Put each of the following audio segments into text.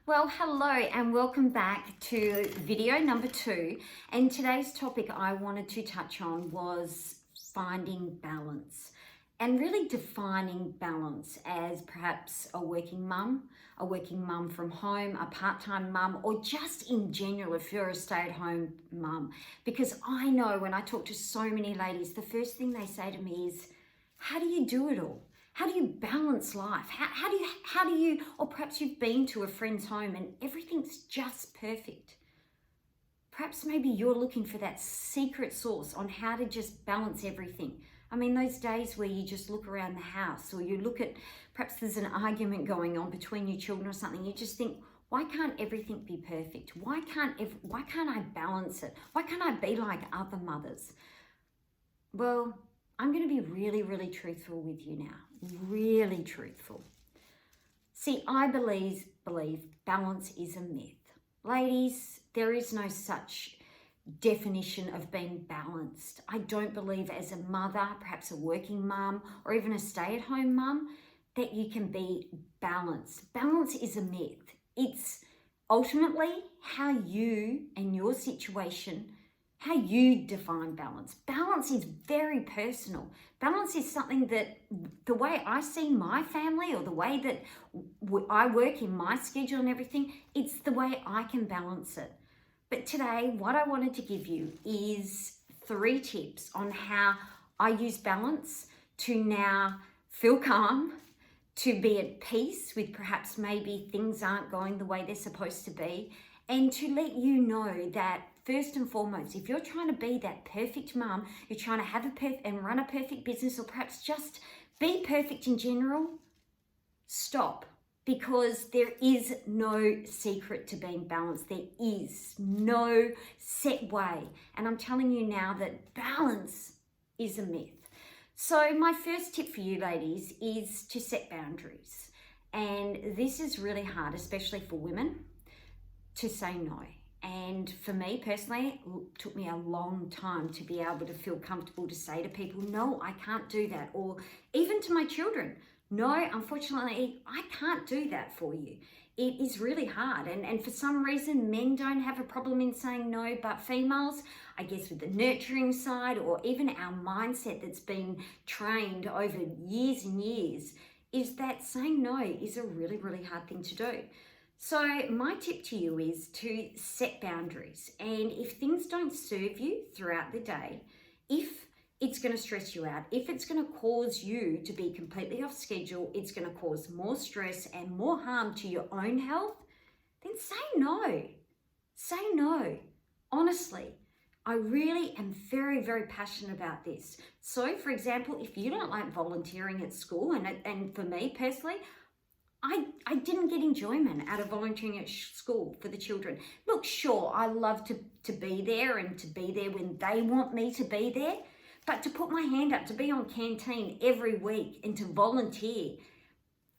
Well, hello and welcome back to video number 2. And today's topic I wanted to touch on was finding balance and really defining balance as perhaps a working mum from home, a part-time mum, or just in general if you're a stay-at-home mum. Because I know when I talk to so many ladies, the first thing they say to me is, how do you do it all? How do you balance life? How do you, or perhaps you've been to a friend's home and everything's just perfect. Perhaps maybe you're looking for that secret sauce on how to just balance everything. I mean, those days where you just look around the house or you look at, perhaps there's an argument going on between your children or something, you just think, why can't everything be perfect? Why can't I balance it? Why can't I be like other mothers? Well, I'm going to be really, really truthful with you now. Really truthful. See, I believe balance is a myth. Ladies, there is no such definition of being balanced. I don't believe as a mother, perhaps a working mum, or even a stay-at-home mum, that you can be balanced. Balance is a myth. It's ultimately how you and your situation, how you define balance. Balance is very personal. Balance is something that the way I see my family or the way that I work in my schedule and everything, it's the way I can balance it. But today, what I wanted to give you is 3 tips on how I use balance to now feel calm, to be at peace with perhaps maybe things aren't going the way they're supposed to be, and to let you know that first and foremost, if you're trying to be that perfect mum, you're trying to have and run a perfect business, or perhaps just be perfect in general, stop. Because there is no secret to being balanced. There is no set way. And I'm telling you now that balance is a myth. So my first tip for you ladies is to set boundaries. And this is really hard, especially for women, to say no. And for me personally, it took me a long time to be able to feel comfortable to say to people, no, I can't do that. Or even to my children, no, unfortunately, I can't do that for you. It is really hard. And for some reason, men don't have a problem in saying no, but females, I guess with the nurturing side or even our mindset that's been trained over years and years, is that saying no is a really, really hard thing to do. So my tip to you is to set boundaries. And if things don't serve you throughout the day, if it's going to stress you out, if it's going to cause you to be completely off schedule, it's going to cause more stress and more harm to your own health, then say no. Say no. Honestly, I really am very, very passionate about this. So, for example, if you don't like volunteering at school, and for me personally, I didn't get enjoyment out of volunteering at school for the children. Look, sure, I love to be there and to be there when they want me to be there, but to put my hand up, to be on Canteen every week and to volunteer,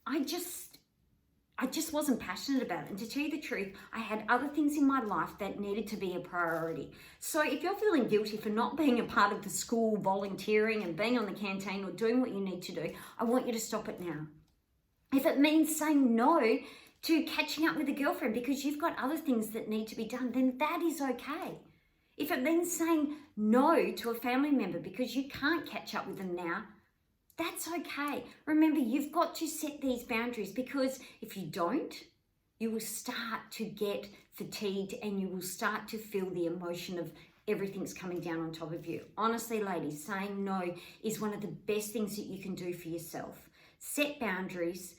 I just wasn't passionate about it. And to tell you the truth, I had other things in my life that needed to be a priority. So if you're feeling guilty for not being a part of the school volunteering and being on the Canteen or doing what you need to do, I want you to stop it now. If it means saying no to catching up with a girlfriend because you've got other things that need to be done, then that is okay. If it means saying no to a family member because you can't catch up with them now, that's okay. Remember, you've got to set these boundaries, because if you don't, you will start to get fatigued and you will start to feel the emotion of everything's coming down on top of you. Honestly, ladies, saying no is one of the best things that you can do for yourself. Set boundaries.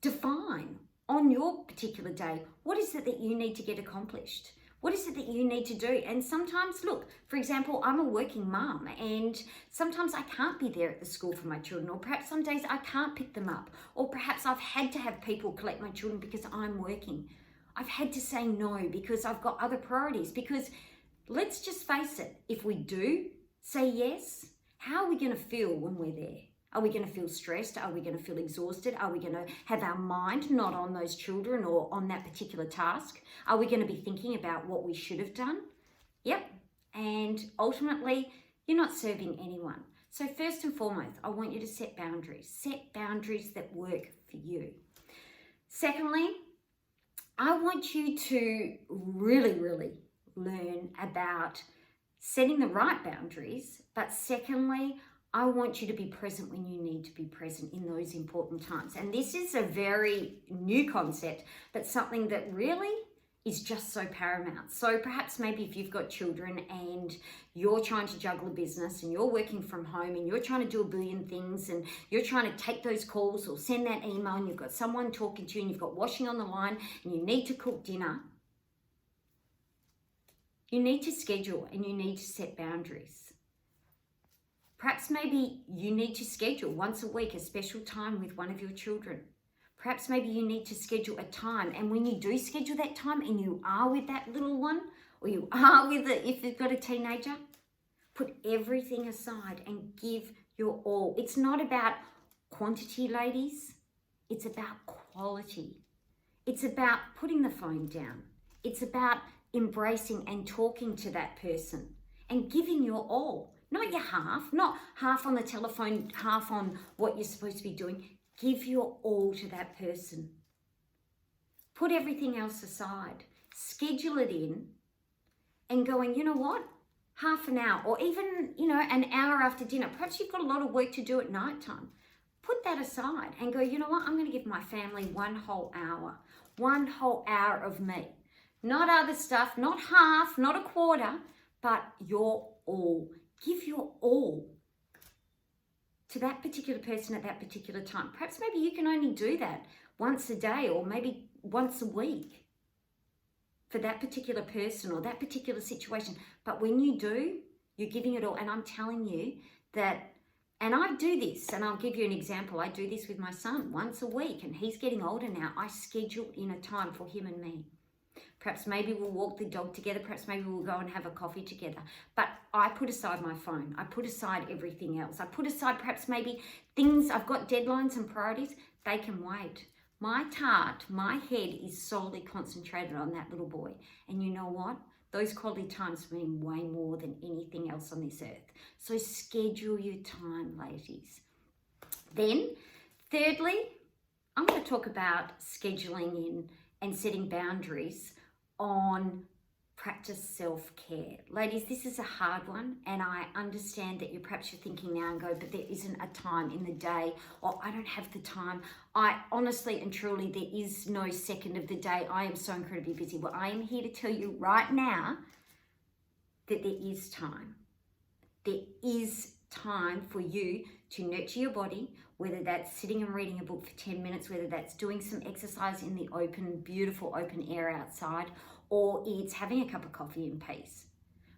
Define on your particular day, what is it that you need to get accomplished? What is it that you need to do? And sometimes, look, for example, I'm a working mum and sometimes I can't be there at the school for my children, or perhaps some days I can't pick them up, or perhaps I've had to have people collect my children because I'm working. I've had to say no because I've got other priorities, because let's just face it, if we do say yes, how are we going to feel when we're there? Are we going to feel stressed? Are we going to feel exhausted? Are we going to have our mind not on those children or on that particular task? Are we going to be thinking about what we should have done? Yep. And ultimately, you're not serving anyone. So first and foremost, I want you to set boundaries. Set boundaries that work for you. Secondly, I want you to really learn about setting the right boundaries, but secondly, I want you to be present when you need to be present in those important times. And this is a very new concept, but something that really is just so paramount. So perhaps maybe if you've got children and you're trying to juggle a business and you're working from home and you're trying to do a billion things and you're trying to take those calls or send that email and you've got someone talking to you and you've got washing on the line and you need to cook dinner, you need to schedule and you need to set boundaries. Perhaps maybe you need to schedule once a week a special time with one of your children. Perhaps maybe you need to schedule a time, and when you do schedule that time and you are with that little one, or you are with it if you've got a teenager, put everything aside and give your all. It's not about quantity, ladies. It's about quality. It's about putting the phone down. It's about embracing and talking to that person and giving your all. Not your half, not half on the telephone, half on what you're supposed to be doing. Give your all to that person. Put everything else aside. Schedule it in and going, you know what? Half an hour or even, an hour after dinner. Perhaps you've got a lot of work to do at night time. Put that aside and go, you know what? I'm going to give my family one whole hour of me. Not other stuff, not half, not a quarter, but your all. Give your all to that particular person at that particular time. Perhaps maybe you can only do that once a day or maybe once a week for that particular person or that particular situation. But when you do, you're giving it all. And I'm telling you that, and I do this, and I'll give you an example. I do this with my son once a week, and he's getting older now. I schedule in a time for him and me. Perhaps maybe we'll walk the dog together. Perhaps maybe we'll go and have a coffee together. But I put aside my phone. I put aside everything else. I put aside perhaps maybe things, I've got deadlines and priorities. They can wait. My head is solely concentrated on that little boy. And you know what? Those quality times mean way more than anything else on this earth. So schedule your time, ladies. Then, thirdly, I'm going to talk about scheduling in and setting boundaries on practice self-care. Ladies, this is a hard one, and I understand that you're thinking now and go, but there isn't a time in the day, or I don't have the time. I honestly and truly, there is no second of the day. I am so incredibly busy. Well, I am here to tell you right now that there is time. There is time for you to nurture your body, whether that's sitting and reading a book for 10 minutes, whether that's doing some exercise in the open, beautiful open air outside, or it's having a cup of coffee in peace.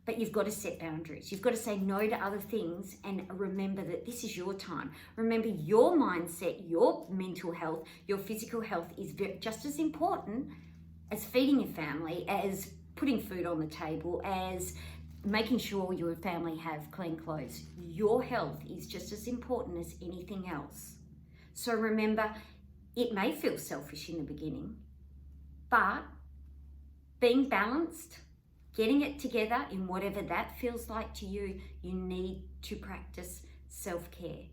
But you've got to set boundaries. You've got to say no to other things and remember that this is your time. Remember your mindset, your mental health, your physical health is just as important as feeding your family, as putting food on the table, as making sure your family have clean clothes. Your health is just as important as anything else. So remember, it may feel selfish in the beginning, but being balanced, getting it together in whatever that feels like to you, you need to practice self-care.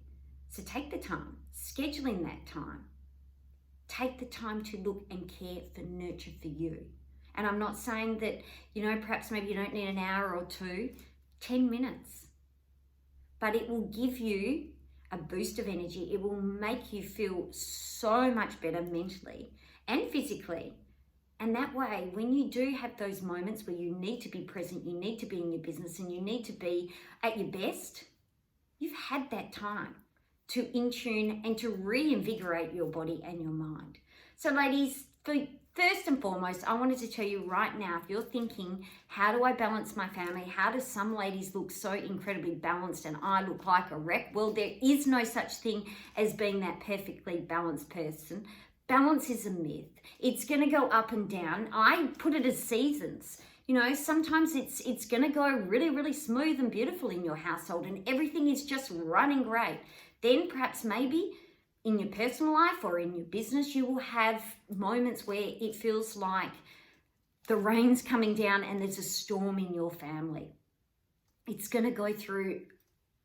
So take the time, scheduling that time. Take the time to look and care for nurture for you. And I'm not saying that, perhaps maybe you don't need an hour or two, 10 minutes. But it will give you a boost of energy. It will make you feel so much better mentally and physically. And that way, when you do have those moments where you need to be present, you need to be in your business and you need to be at your best, you've had that time to in tune and to reinvigorate your body and your mind. So ladies, first and foremost, I wanted to tell you right now, if you're thinking, how do I balance my family? How do some ladies look so incredibly balanced and I look like a wreck? Well, there is no such thing as being that perfectly balanced person. Balance is a myth. It's going to go up and down. I put it as seasons. Sometimes it's going to go really smooth and beautiful in your household and everything is just running great. Then perhaps maybe in your personal life or in your business, you will have moments where it feels like the rain's coming down and there's a storm in your family. It's going to go through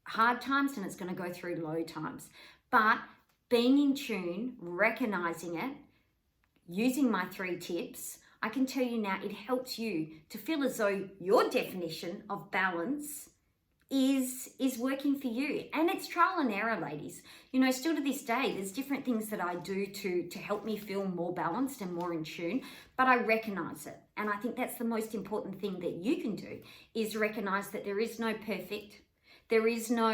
hard times and it's going to go through low times. But being in tune, recognizing it, using my 3 tips, I can tell you now, it helps you to feel as though your definition of balance is working for you. And it's trial and error, ladies. You know, still to this day, there's different things that I do to help me feel more balanced and more in tune, but I recognize it. And I think that's the most important thing that you can do, is recognize that there is no perfect. There is no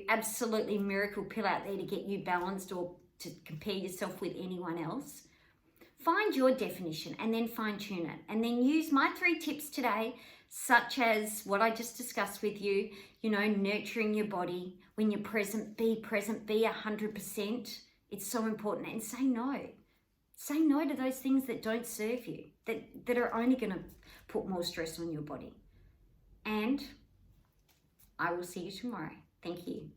absolutely miracle pill out there to get you balanced or to compare yourself with anyone else. Find your definition and then fine tune it. And then use my 3 tips today, such as what I just discussed with you, you know, nurturing your body. When you're present, be 100%. It's so important. And say no. Say no to those things that don't serve you, that are only going to put more stress on your body. And I will see you tomorrow. Thank you.